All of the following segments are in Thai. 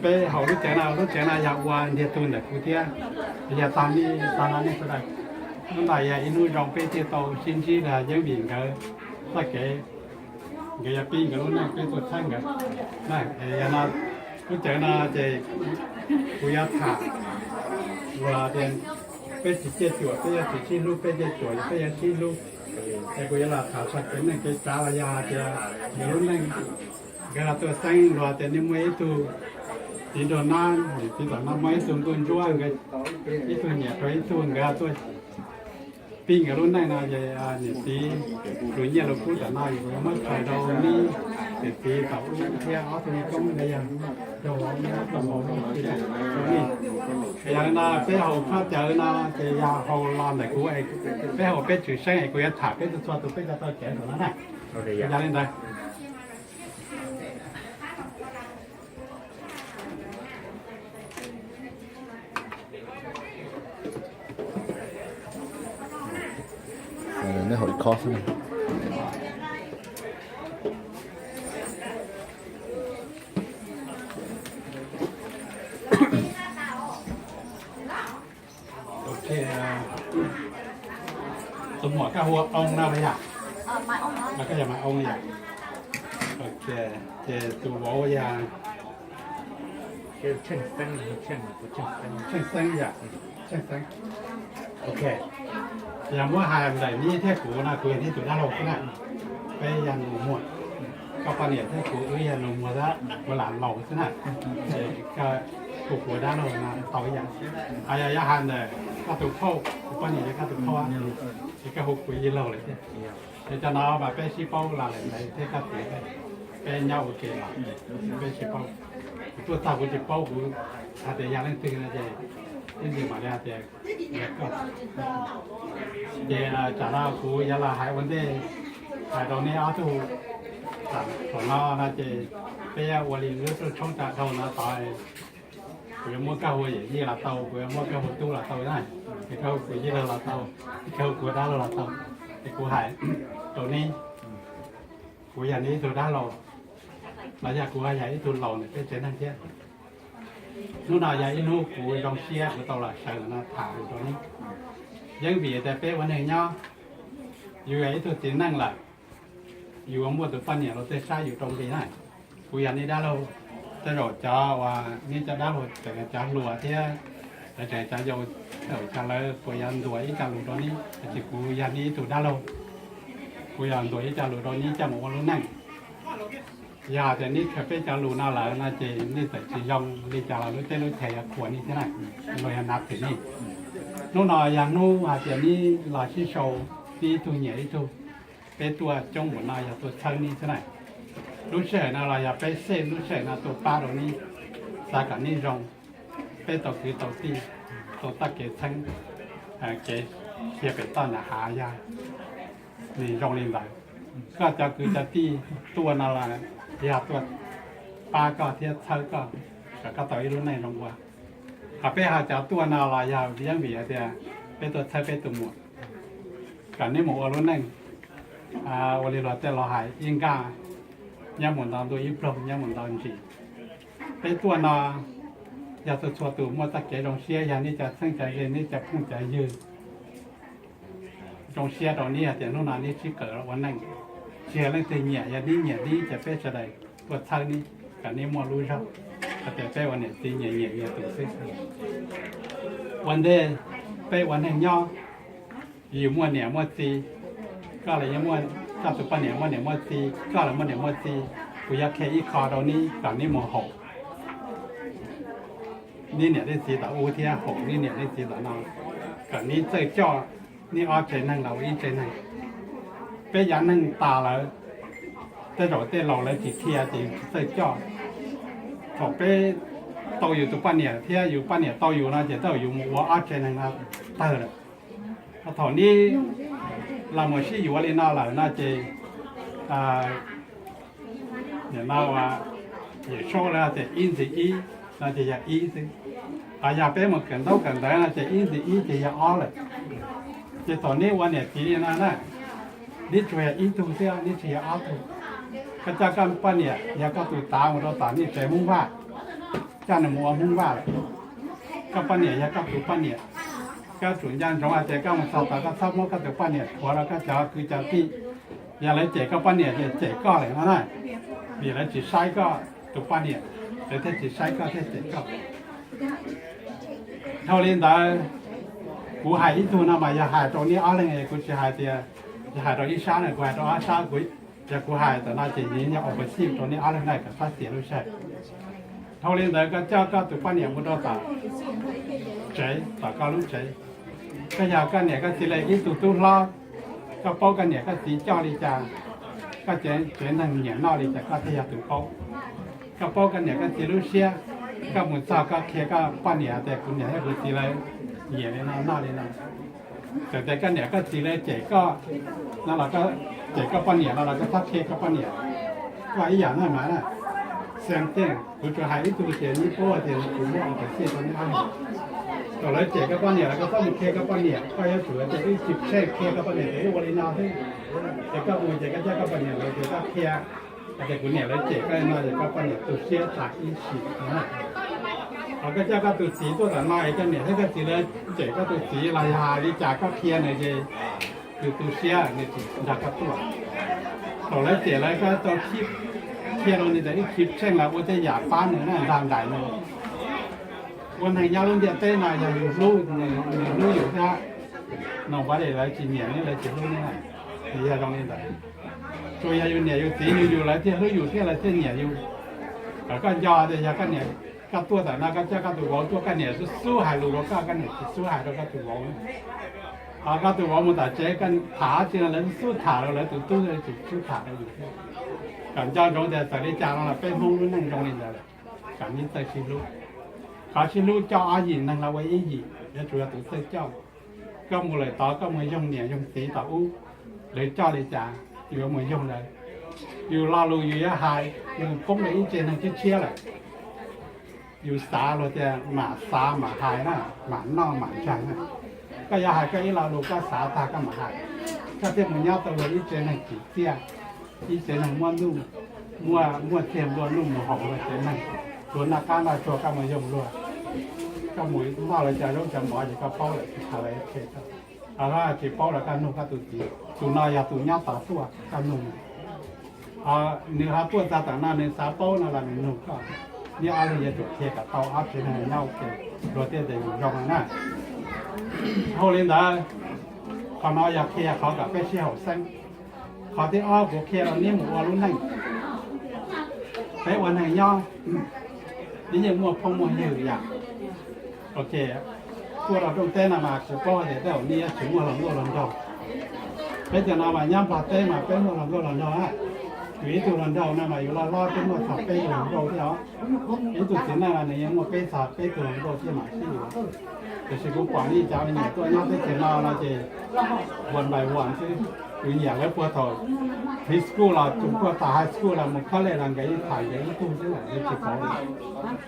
ไปเขารู้ใจนาอยากวานเดียตุนแต่กูเทียอยากตามนี่ก็ได้นั่นแหละอยากอินุยองไปเที่ยวชิ้นที่làยังbiển cái là cái nhà pin cái lúc này cái tuột xanh cái này cái nàoรู้ใจนาจะกูอยากถามว่าเดินไปจิตเจจวดไปอยากจิตชิ้นลูกไปเจจวดไปอยากชิ้นลูกแต่กูอยากถามสักเป็นหนึ่งcáiจ้าลายาจะอย่างนู้นนั่งcái là tôi sang rồi thì nếu mấy tôi thì đồ nan thì đồ nan mấy tôi chúa cái tôi nhẹ tôi cái tôi pin cái lúc này là về nhẹ tí rồi nhẹ lúc cuối là này rồi mất thời đầu đi để tí tàu theo áo thì không đây à đồ làm màu thì đi bây giờ là cái hậu phát chợ là cái hậu làm này của anh cái hậu cái chữ sáng này của anh thả cái tôi tôi cái tôi trẻ rồi nó này bây giờ lên đây nó hồi khó này ok tôi mua cái hoa ông nào đây à mai ông nói là cái gì mà ông này ok thì tôi bỏ ra cái chân xanh chân xanh dạ chân xanh okอย่างว่าหายแบบนี้เท่กูนะกูที่ตัวด้านลงนะไปยันหมดก็ปนเนี่ยเท่กูยันลงหมดละเวลาเราใช่ไหมก็ถูกหัวด้านลงนะต่ออย่างอายาหันเลยก็ถูกเข้าปนเนี่ยก็ถูกเข้าก็หกกูยินเราเลยเนี่ยจะน้าแบบไปชี้เป้าอะไรในเท่ก็ถือเป็นยาวโอเคละไปชี้เป้าตัวตากูจะเป้ากูอาจจะยังเล่นตึงนะเจ๊ที่นี่มาแล้วเจ๊ก็เดี๋ยวจะเล่าคุยละหายวันเดียแต่ตอนนี้เอาถูกสั่งของเรานะเจเปียวันนี้รู้สึกช่องจากเท่านั้นตายคุยมั่วก้าวหัวยี่ละเตาคุยมั่วก้าวหัวตู้ละเตาได้เขาคุยยี่ละเตาเขาคุยได้ละเตาแต่กูหายตรงนี้คุยอย่างนี้ตัวด้านเราเราอยากคุยอย่างนี้ตัวเราเนี่ยเป็นเจนั่นเจ้านู่นน่ะอย่างนี้นู่นคุยลองเชียร์หรือตัวละใช่แล้วนะถามตรงนี้ยังบีแต่เป๊ะวันหนึ่งเนาะอยู่ไอ้ตัวจีนนั่งละอยู่ว่ามัวตัวฟันเนี่ยเราเตะซ่าอยู่ตรงนี้ได้คุยอันนี้ได้เราจะรอจ้าว่านี่จะได้เราแต่จะรัวเที่ยแต่จะโยเดี๋ยวจะเลยคุยอันตัวอีจะรู้ตอนนี้แต่คุยอันนี้ตัวได้เราคุยอันตัวอีจะรู้ตอนนี้จะหมดรู้นั่งยาแต่นี่แค่เป็นจะรู้น่าละน่าจะนี่แต่จะยองนี่จะเรารู้เต้รู้แทยขวดนี่ใช่ไหมเราอยากนับถึงนี่นู่นน่ะอย่างนู่นอาจจะนี่หลายที่โชว์ที่ตัวใหญ่ที่ตัวเป็นตัวจงหัวหน้าอย่างตัวช่างนี่ใช่ไหมรู้เฉยนะเราอยากไปเส้นรู้เฉยนะตัวป้าตรงนี้สากันนี่รองเป็นตัวคือตัวที่ตัวตะเกียบช่างเก๋เชียเป็นต้นหายานี่รองเรียนได้ก็จะคือจะที่ตัวนาลายาตัวป้าก็เทียบเท่าก็ต่อยรู้ในรองว่าขับไปหาจากตัวนาลายาเลี้ยงเบียเดียเป็นตัวเธอเป็นตัวหมดกันนี่หมูอรุณนั่งวันนี้เราแต่เราหายยิงก้าย่าหมุนตามตัวยิปลมย่าหมุนตามจีเป็นตัวนอยากตัวตัวมัวตะเกียรงเชียอย่างนี้จะตั้งใจเรียนนี่จะพุ่งใจยืนรงเชียตรงนี้อาจจะนู่นนั่นนี่ที่เกิดวันนั่งเชียร์เรื่องตีเหนียอย่างนี้เหนียนี้จะเป็นอะไรตัวเท่านี้กันนี่มัวรู้ครับแต่เป็นวันนี้ตีเหนียตัวเส้นวันเดย์ไปวันแห่งย่ออยู่มัวเหนียมัวตีก็อะไรยังมัวจับตัวปะเหนียมัวตีก็อะไรมัวเหนียมัวตีกูอยากแค่อีคอตรงนี้กับนี่มัวหกนี่เนี่ยได้สีตาอูเทียหกนี่เนี่ยได้สีตานองกับนี่เจอจ่อนี่ออใจนั่งเราอีใจนั่งไปยันนั่งตาแล้วแต่เราแต่เราเลยจีเทียจีเจอจ่อถอไปโตอยู่ตัวปะเนี่ยเทียอยู่ปะเนี่ยโตอยู่นะจะโตอยู่มัวออใจนั่งนะเตอร์ถอนนี้เราหมดที่อยู่อะไรน่าหล่ะน่าจะอย่างน่าว่าอย่างโชว์แล้วจะอินสิอีน่าจะอยากอีสิอยากเป็นหมดกันเท่ากันแต่น่าจะอินสิอีจะอยากอ้อเลยจะตอนนี้วันเนี่ยทีนี้นะนี่ช่วยอีตุเสียนี่ช่วยอ้อตุกระจากการปั้นเนี่ยอยากก็ตุตาของเราตานี่ใจมุ่งว่า จ้าหนุ่มมุ่งว่าก็ป้าเนี่ยก็ถูกป้าเนี่ยก็ส่วนยันตรงอาจจะก็มันสอบแต่ก็ชอบมากก็ถูกป้าเนี่ยหัวเราก็จะคือจะที่อย่าเลยเจ๊ก็ป้าเนี่ยเจ๊ก็เลยนะมีอะไรจีใช้ก็ถูกป้าเนี่ยแต่ถ้าจีใช้ก็ถ้าเจ๊ก็เท่าเรียนได้กูหายที่ตัวน่ะมาอย่าหายตรงนี้อะไรไงกูจะหายเดียจะหายตรงนี้ช้าหน่อยกูหายตรงนี้ช้ากูจะกูหายแต่น่าจะนี้เนี่ยออกไปซีบตรงนี้อะไรไงก็ฟาเสียรู้ใช่เท่าเรียนได้ก็เจ้าก็ถูกป้าเนี่ยมุดต่อใจต่อก็รู้ใจก็อยากกันเนี่ยก็สิเลยที่ตุตุล้อก็ป้องกันเนี่ยก็สีเจ้าลีจาก็เจ๋นั่งเหนียวนอลีจาก็ทยาตุป้องก็ป้องกันเนี่ยก็สิรู้เชียก็หมุนซาก็เคก็ป้าเนี่ยแต่คุณเนี่ยให้คุณสิเลยเหนียวเลยนะนอเลยนะแต่กันเนี่ยก็สิเลยเจ๋ก็นั่นเราก็เจ๋ก็ป้าเนี่ยเราก็ทักเคก็ป้าเนี่ยก็อีอย่างนั้นมาน่ะเสียงเต้นคุณจะหายที่ตัวเจ๋นี่เพราะว่าเจ๋คุณไม่เอาไปเสียตรงนี้ต่อเลยเจ๊ก็ป้าเนี่ยแล้วก็ต้องเคก็ป้าเนี่ยก็ยังถือจะได้จิบเช่เคก็ป้าเนี่ยได้วันนี้นาที่เจ๊ก็อุ้ยเจ๊ก็เจ๊ก็ป้าเนี่ยเลยเจ๊ก็เคแต่กูเนี่ยเลยเจ๊ก็มาเจ๊ก็ป้าเนี่ยตัวเชี่ยตักอีฉีนะเราก็เจ๊ก็ตัวสีตัวแต่มาไอ้เจ้าเนี่ยถ้าเกิดสีเลยเจ๊ก็ตัวสีลายหาดิจากก็เคเนี่ยเจ๊คือตัวเชี่ยเนี่ยจากก็ตัวต่อเลยเจ๊เลยก็ตัวคลิปเคเราเนี่ยแต่ที่คลิปเช่นเราว่าจะอยากฟ้าเนี่ยนะดังใหญ่เลยวันไหนยาวลงเดียเต้นหน่อยอย่าอยู่รู้อยู่นะน้องว่าเดี๋ยวเราจีเหนียวนี่เลยจีรู้นี่นะที่จะตรงนี้แต่ตัวอย่าอยู่เหนียวอยู่ตีอยู่อะไรที่รู้อยู่ที่อะไรที่เหนียวอยู่แล้วก็ยอเดี๋ยวกันเนี่ยก็ตัวแต่น่าก็จะก็ตัวตัวกันเนี่ยสู้หายรู้ก็กันเนี่ยสู้หายแล้วก็ตัวก็ตัวมันแต่เจ๊กันถาจริงแล้วสู้ถาเราเลยตัวตู้เลยสู้ถาเราอยู่กันเจ้าตรงแต่แต่ได้จางเราเป็นห้องนู้นนั่งตรงนี้เลยกันนี้แต่ชิลูเขาชิลูเจ้าอาหญิงนั่งเราไว้อีหญิงแล้ว主要ตัวเจ้าก็มือเลยต่อก็มือยงเนี่ยยงสีต่ออู้เลยเจ้าเลยจ่าอยู่มือยงเลยอยู่รอลูอยู่ยะหายอยู่พงเลยอีเจนนั่งเชี่ยเลยอยู่สาเราจะหมาสาหมาหายนะหมาหน้าหมาชังนะก็ยะหายก็อีรอลูก็สาตาก็หมาหายก็เทียบมือยาวตัวอีเจนนั่งจีเตี้ยอีเจนนั่งม้วนนุ่มม้วนเทียมม้วนนุ่มหอมเลยเจนนั่งตัวนักการมาชัวก็มือยงรัวก็มือว่าเราจะต้องจำหมอจะก็เป้าเลยอะไรเท่าอะไรจีเป้าแล้วกันนุ่งก็ตุจีตุนายาตุญาตาตัวกันนุ่งเนื้อตัวตาต่างหน้าเนื้อสาเป้านั่นแหละนุ่งก็เนี่ยอะไรจะจุดเทียกับเตาอัพเช่นนั้นเน่าเกลือตัวเตี้ยแต่อยู่ยองนั่นเขาเล่นได้เขาน้อยอยากเทียเขากับไปเชี่ยวเส้นเขาที่อ้อหัวเคียเราเนี่ยหมูรุ่นนั่งไปวันไหนย่อนี่ยังมัวพงมัวยืดอย่างโอเคพวกเราต้องเต้นมาคือป้อเดี๋ยวนี้ถึงมัวหลังก็หลังดอกเป็นจะนำมาย่ำปลาเต้มาเป็นมัวหลังก็หลังดอกฮะอยู่ที่ตัวหลังดอกนั่นมาอยู่รอดเป็นมัวสับเป็นตัวหลังดอกที่เขาไอ้ตัวสีนั่นอะไรยังมัวเป็นสับเป็นตัวหลังดอกที่หมายที่อยู่แต่สิ่งที่กว่านี้จะเป็นอย่างตัวย่ำเป็นเจ้าเราจะวันใบวันที่อยู่อย่างแล้วปวดท้องที่สกูลเราจุดปวดตาให้สกูลเรามันเขาเลยรังไก่ถ่ายไก่ตู้ที่ไหนจะเขา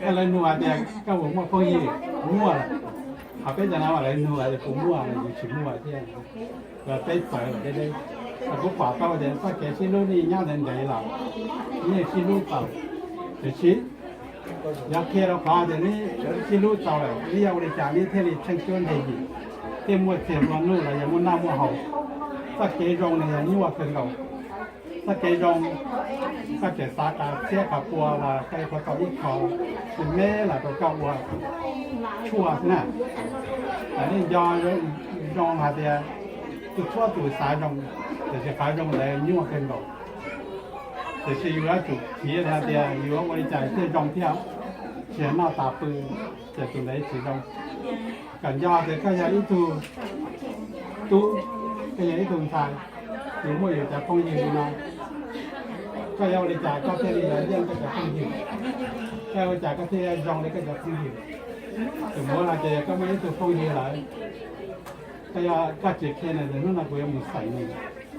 อะไรนัวเด็กก็ผมว่าพวกนี้มั่วเขาเป็นจะนำอะไรนัวจะผมมั่วอะไรอยู่ชิมั่วที่นั่นเราไปเปิดได้เลยแต่พวกป่าเต้าเด่นสักแก่ชิ้นนู้นนี่ย่าเด่นใหญ่หรอนี่ชิ้นนู้นเต่าเดี๋ยวชิ้นอยากเคี่ยวเราพอเดี๋ยวนี้ชิ้นนู้นเต่าเลยนี่เอาในจานนี้เท่านี้ช่างชวนเด็กเต็มมั่วเทียมวันนู้นอะไรอย่างมั่วหน้ามั่วเห่าสักเกยรงเนี่ยนี่ว่าเป็นเราสักเกยรงก็จะสาการเสียกับปัวว่าใครพอต่ออีกเขาเป็นแม่ล่ะตัวเก่าว่าชั่วนะแต่นี่ยองหาเดียตัวชั่วตัวสายรงแต่จะขายรงอะไรนี่ว่าเป็นเราแต่ชีวิตจุดที่หาเดียอยู่ว่าบริจาคที่รงเที่ยวเขียนหน้าตาปืนจะตัวไหนสีรงกันยอดแต่ก็ยังอีตู้ก็ยังที่ตรงทางหรือว่าอยู่จากห้องยืนนะก็ยาวเลยจากก็เที่ยวเลยเรื่องก็จากห้องยืนแค่ว่าจากก็เที่ยวยองเลยก็จากห้องยืนแต่เมื่อเราจะก็ไม่ได้ตัวห้องยืนเลยก็ยาก็เจ็บแค่นั้นแต่นู่นเราคุยมันใส่หนึ่ง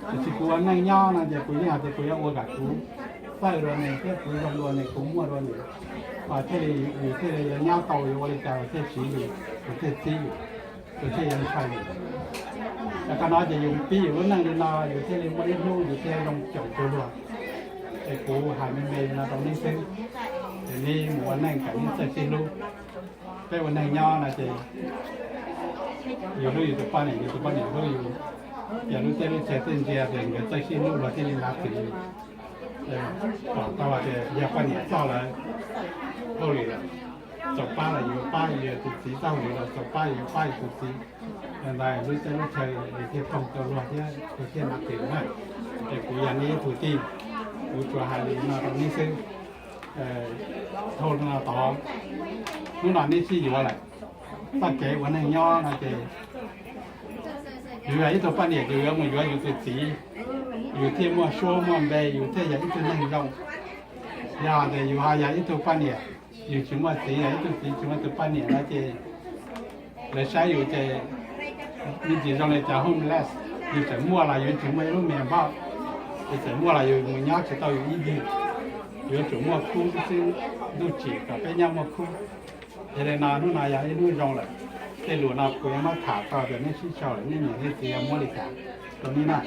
แต่สิกูว่านั่งย่อนะจะคุยเนี่ยจะคุยว่าโอกาสกูใส่รัวเนี่ยแค่คุยรัวเนี่ยกูมั่วรัวเนี่ยว่าเที่ยวอยู่เที่ยวย่อเตาอยู่บริจาคเที่ยวสีอยู่เที่ยวซีอยู่เที่ยวยังใช่แล้วก็น้อยจะอยู่ปีอยู่นั่งดูนออยู่ที่เรียนไม่ได้รู้อยู่ที่โรงจบตัวรัวไอ้กูหายไม่เมย์นะตรงนี้ซึ่ง ทีนี้หมู่นั่งกับนี่จะชิลูไปวันนั่งย่อนะเจอยู่รู้อยู่ตัวป้าเนี่ยอยู่ตัวป้าเนี่ยรู้อยู่อย่ารู้เจ้ารู้เจ้าตื่นเจ้าเดินกับจะชิลูเราที่นี่รับถึงก่อนตอนจะอย่าป้าเนี่ยเศร้าเลยเท่าไหร่ละจบป้าเลยอยู่ป้าอยู่ตุสีเศร้าอยู่เราจบป้าอยู่ป้าตุสีอะไรรู้เจ้ารู้เจ้าที่ต้องตัวเราที่นักถึงนะแต่กูยันนี้ถูกที่กูชัวร์หายมาตรงนี้ซึ่งโทษเราต่อนู่นนั่นนี่ที่อยู่อะไรตั้งใจวันนั้นย่อนะเจอยู่ไอ้ตัวป้าเนี่ยอยู่มันอยู่ตุสีอยู่ที่มัวโชว์มัวเบย์อยู่ที่อย่างที่นั่งยองยาแต่อยู่หาอย่างที่ตัวป้าเนี่ยอยู่ชิมว่าสีอย่างที่สีชิมว่าตัวป้าเนี่ยนะเจเลยใช้อยู่เจมีจีเราเลยจะห้องแลสอยู่แต่มัวอะไรอยู่ถึงไม่รู้แม่บ้าอยู่แต่มัวอะไรอยู่มันยากจะต้องอยู่อีดีอยู่ถึงมัวคู่ซึ่งดูจีกับเป็นยังมัวคู่จะได้นานนู่นนายอย่างนู่นรองเลยแต่หลวงนาคุยมาถามก็แบบนี้ชี้ชาวนี่อย่างนี้สีมัวลิกาตรงนี้นะ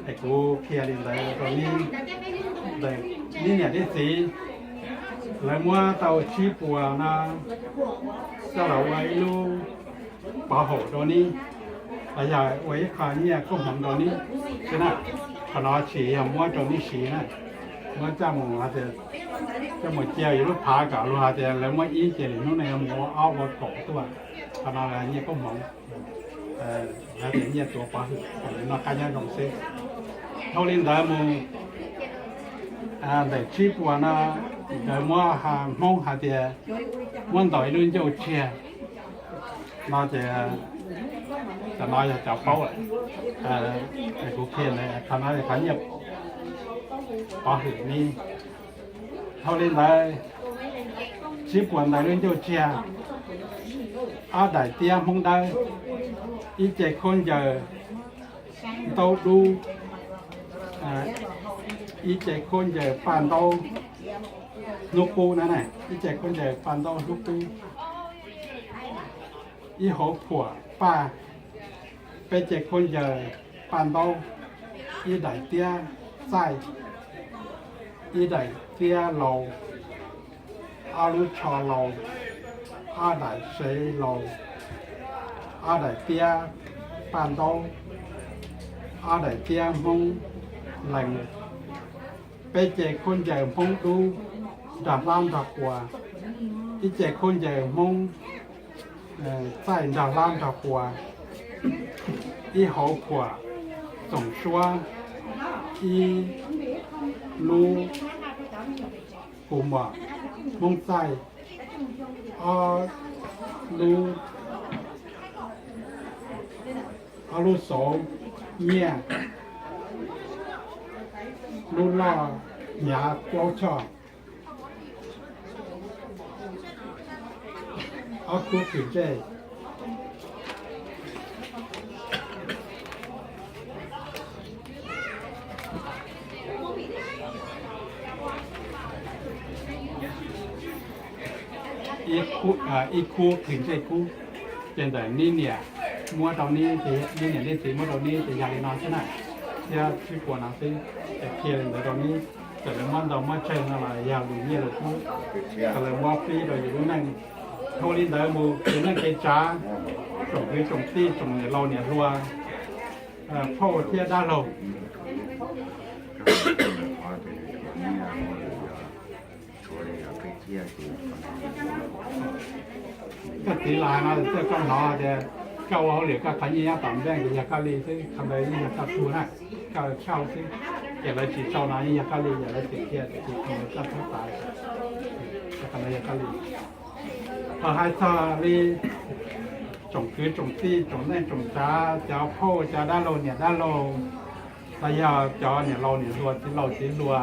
ไอ้กูเพียรินเลยตรงนี้เลยนี่เนี่ยที่สีแล้วมัวเตาชี้ปัวนะสลับไว้ลูป่าโหตรงนี้ระยะไว้ขาเนี่ยก็หอมตรงนี้ใช่ไหมขนาดฉี่มัวตรงนี้ฉี่นะมัวจ้าหมูอาจจะหมดเจียวอยู่ลูกผากับลูกอาจจะแล้วมัวอีเจริญนู่นในมัวเอาวัดเกาะตัวขนาดอะไรเนี่ยก็หอมแล้วเดี๋ยวเนี่ยตัวปลาหึกนักการยังต้องซื้อเท่าเล่นได้มูแต่ชีพวันน่ะเดี๋ยวมัวหามองหาเดียวันต่อยรุ่นเจ้าเชียน่าจะแต่น่าจะจับเขาไอ้กูเขียนเลยขนาดขันยับปลาหึกนี่เท่าเล่นได้ชีพวันได้รุ่นเจ้าเชียอาได้เตี้ยมองได้อีเจคนเจอโตดูอีเจคนเจอปานโตลูกปูนั่นแหละอีเจคนเจอปานโตลูกปูอีหัวผัวป้าไปเจคนเจอปานโตอีได้เตี้ยใส่อีได้เตี้ยโลอาลุชอโลอาได้เซโลอาได้เตี้ยปานโตอาได้เตี้ยมงหลังไปเจคนเจอมงดูดับล้างดับหัวอีเจคนเจอมงใส่ดับล้างดับหัวอีหัวผัวส่งชัวอีลูกุมว่ามงใส่ลูสองเมียลูล่าหยาเจ้าชอบเอาคุกขึ้นใจอีคุถึงใจคุเจนแต่นี่เนี่ยมัวตอนนี้จะนี่เนี่ยเล่นสีมัวตอนนี้จะอยากเล่นนอนใช่ไหมที่ที่ปวดหนักสิแต่เพียงแต่ตอนนี้แต่ละมันเราไม่ใช่อะไรอยากดูเนี่ยเลยทุกแต่ละว่าปีเราอยู่นั่งเท่านี้เดิมมูอยู่นั่งเกจ้าส่งที่ส่งที่ส่งเราเนี่ยรัวพ่อเที่ยด้านเราก็ตีลายนะแต่ก็หนอแต่ก็ว่าเหลือก็ขันยี่ต่ำแดงก็อยากกะลีซึ่งทำอะไรนี่อยากกะตูนะก็เช่าซึ่งอยากอะไรจีเช่านานี่อยากกะลีอยากอะไรติดเทียดติดทำอะไรก็ทั้งตายอยากอะไรอยากกะลีพอให้ซาลีจงคือจงที่จงแน่จงจ้าจะพ่อจะด้านโลเนี่ยด้านโลระยะจอเนี่ยเราเนี่ยรัวที่เราที่รัว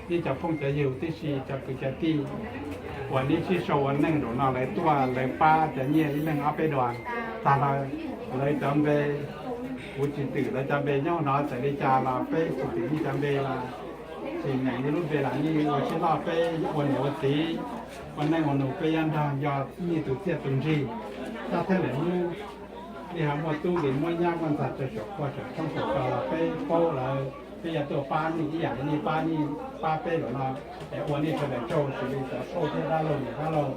ที่จะพ่งจะอยู่ที่ชีจะคือจะที่วันนี้ที่โชว์นั่งโดนอะไรตัวอะไรป้าจะเนี่ยที่นั่งเอาไปด่วนตาเลยจำเบกูจิตตื่นแล้วจำเบเนาะน้อยแต่ได้จาลาไปจิตตื่นที่จำเบลาสิ่งไหนในรูปเวลานี้วันที่ลาไปวันเหนียวสีวันนั่งวันหนูไปยันทางยอดนี่ตุเทียตุนจีถ้าแท้เหล่านี้นี่หาว่าตู้เหรียญว่ายากมันสัตว์จะจบก็จะต้องจบเราไปโป้เลย bây giờ tôi ba ni cái dạng ni ba bê rồi nó để uống đi cho để trâu xử lý cho trâu thế ra lâu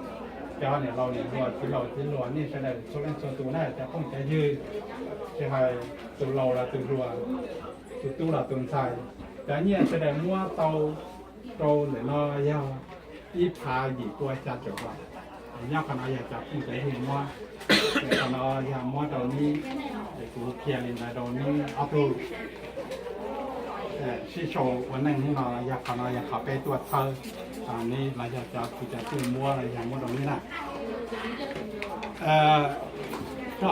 cho này lâu thì lúa ni sẽ là số lượng số tụ này sẽ không thể dư thì hay từ lâu là từ lúa từ tu là từ xài cái như sẽ để mua tàu trâu để nó giao ít phá gì qua cha chỗ vào nhau còn aiจะkhông thể hình mua còn nó giờ mua đầu ni để cụ kia lên là đầu ni áp dụngที่โชว์วันนั้นที่เราอยากขับไปตรวจเธอตอนนี้เราจะคือจะซื้อมัวอะไรอย่างมัวตรงนี้นะก็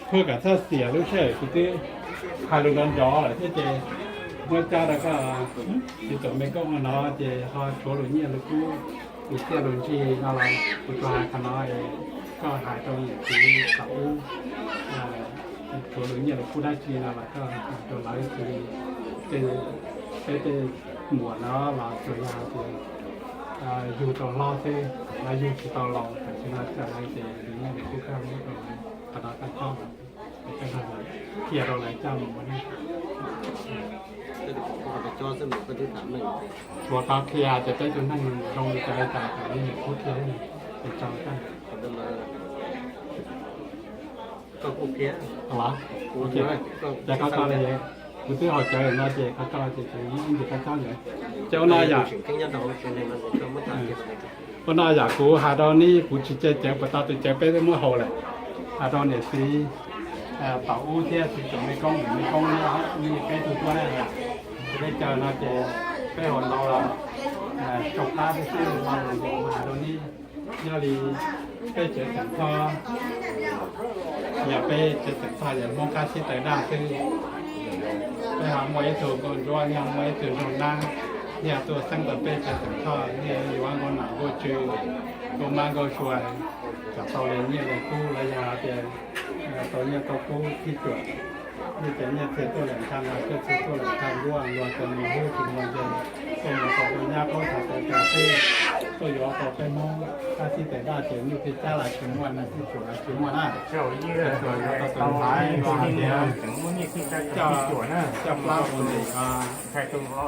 เพื่อกับถ้าเสียหรือเฉยคือที่ใครรู้กันย้อหรือที่เจเมื่อจ้าแล้วก็ที่ตัวไม่ก็มาเนาะเจเขาโชว์หรือเนี่ยหรือกูอีเสียหรือที่อะไรกูตัวหาขน้อยก็หายตรงที่เสาโชว์หรือเนี่ยหรือกูได้ทีอะไรก็ตัวไหนคือเจเป็นหมวดเนาะเราตัวยาวคืออยู่ต่อรอซิเราอยู่ที่ต่อรอแต่ชนะจะอะไรเจหรือเนี่ยหรือกูข้ามไม่ตรงขนาดตั้งต้นเป็นอะไรเทียร์เราไหนเจ้าหนุ่มวันนี้ชัวร์ตาเทียจะได้จนนั่งลงใจตาแบบนี้พูดเทียร์เป็นเจ้าตั้งก็โอเค เหรอโอเคจะเข้าใจเลยคุณที่หัวใจน่าจะเข้าใจจะยิ่งจะเข้าใจเลยเจ้าน่าอยากก็น่าอยากกูหาดอนนี่กูชี้แจงประตาตัวแจงไปได้เมื่อไหร่หาดอนเนี่ยสิเต่าอู้เทียสิจะไม่กล้องนี่มีเป็นตัวแรกเลยจะได้เจอน่าจะไปหอนเราจบตาไปซื้อมาหาดอนนี่ยาลีไปเจอสังคออย่าไปเจอสังคออย่ามองการที่แต่ด้าคือไปหาหมวยสูงก่อนด้วยยังหมวยสูงตรงนั้นเนี่ยตัวสังกัดไปเจอสังคอเนี่ยอยู่ว่าคนหนาก็ชื่อตัวมาก็ช่วยจากตอนนี้เนี่ยกู้ระยะเดียวตอนนี้ก็กู้ที่จุดนี่แต่เนี่ยเทตัวแหลมคันเราก็เทตัวแหลมคันร่วงจะมีหูถึงวันเดียวตัวหนึ่งตัวนี้ก็ถัดไปกาเฟ่ตัวย่อต่อไปมองถ้าที่แต่ได้เจออยู่ที่จ้าหลายชิ้นวันนะที่จุดหลายชิ้นวันน่ะเจ้ายี่ห้อเราหายวันเดียวถึงวันนี้คือจะจุดนะจะปลาคนเดียวใครตัวเขา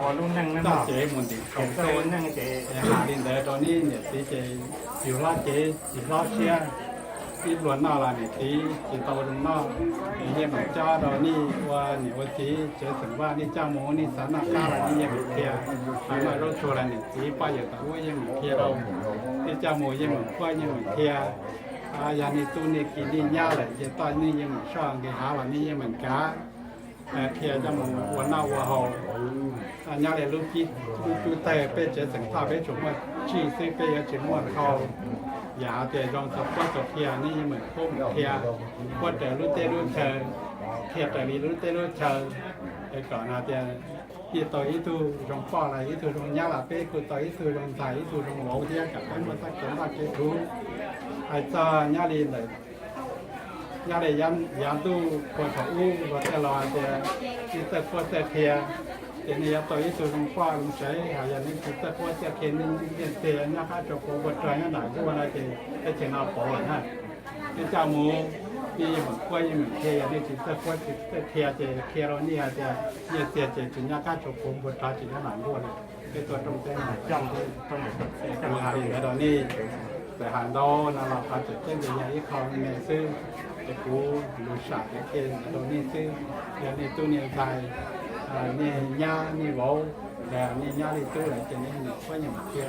พอรุ่นนั่งนั่ง จ้าเจ๊มันดีของโซน นั่งเจ๊หาดินเดอตอนนี้เนี่ยที่เจอยู่ลาเจอยู่ลาเชียที่ล้วนนอละเนี่ยที่โตตรงนอกเนี่ยเหมือนเจ้าดอนี่ว่าเนี่ยวันที่เจอถึงว่านี่เจ้าโมนี่สานาก้าอะไรนี่ยังเหมือนเทียหมายว่ารถโชว์อะไรเนี่ยที่ป้าอย่างแต่ว่ายังเหมือนเทียเราที่เจ้าโมยังเหมือนป้ายังเหมือนเทียอย่างนี้ตู้นี่กินนี่ย่าเลยเจ้าตอนนี้ยังเหมือนช่องเกี่ยหาวันนี้ยังเหมือนก้าเทียเจ้าโมวันนอกวัวหอย่าเลยลูกคิดดูแต่ไปเจอถึงท่าไปชมว่าชี้ซื้อไปยังถึงวันเขาอย่าแต่ลองสับว่าตัวเทียนี่เหมือนพุ่มเทียว่าแต่รู้เต้รู้เชิงเทียแต่นี้รู้เต้รู้เชิงไอ้ก่อนนะแต่ที่ต่ออีตูตรงป้ออะไรอีตูตรงยาลาเป้คือต่ออีตูตรงไทยอีตูตรงโหเทียกับไอ้มันตั้งเกิดมาเกิดรู้ไอ้จ้ายาลีเลยยาเลยยันตู้คนเขาอู้ว่าแต่เราแต่ที่แต่พวกแต่เทียแต่เนี่ยต่ออีตูตรงป้อตรงใช้หาอย่างนี้คือแต่พวกแต่เทียนี่เทียนะคะจบโบราณนั่นแหละที่ว่าอะไรไอ้เทียนเอาปอนะที่เจ้าหมูที่เหมือนกล้วยเหมือนเทียนี่ที่แต่พวกแต่เทียเทียเราเนี่ยจะเนี่ยเทียจะถึงยาฆ่าจบโบราณที่นั่นหลังด้วยเป็นตัวตรงเต้นจังต้นไหนจังหวะนี้ตอนนี้แต่หันโดนเราพาจุดเต้นใหญ่ๆเขาเนี่ยซึ่งจะกูดูฉากเองตรงนี้ซึ่งอย่างนี้ตู้เนี่ยใจเนี่ยย่านี่วอลแต่เนี่ยย่าที่ตู้ไหนจะเนี่ยก็อย่างเทีย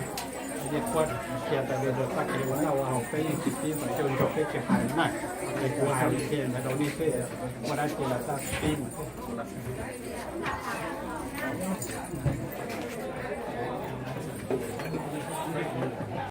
เนี่ยควรเทียแต่เรื่องสักเรื่องเราเอาไปยังคิดที่มันจะจบไปเก็บหายหน่อยไอ้กูทำเทียแต่ตรงนี้ซึ่งว่าได้ตัวละสักปี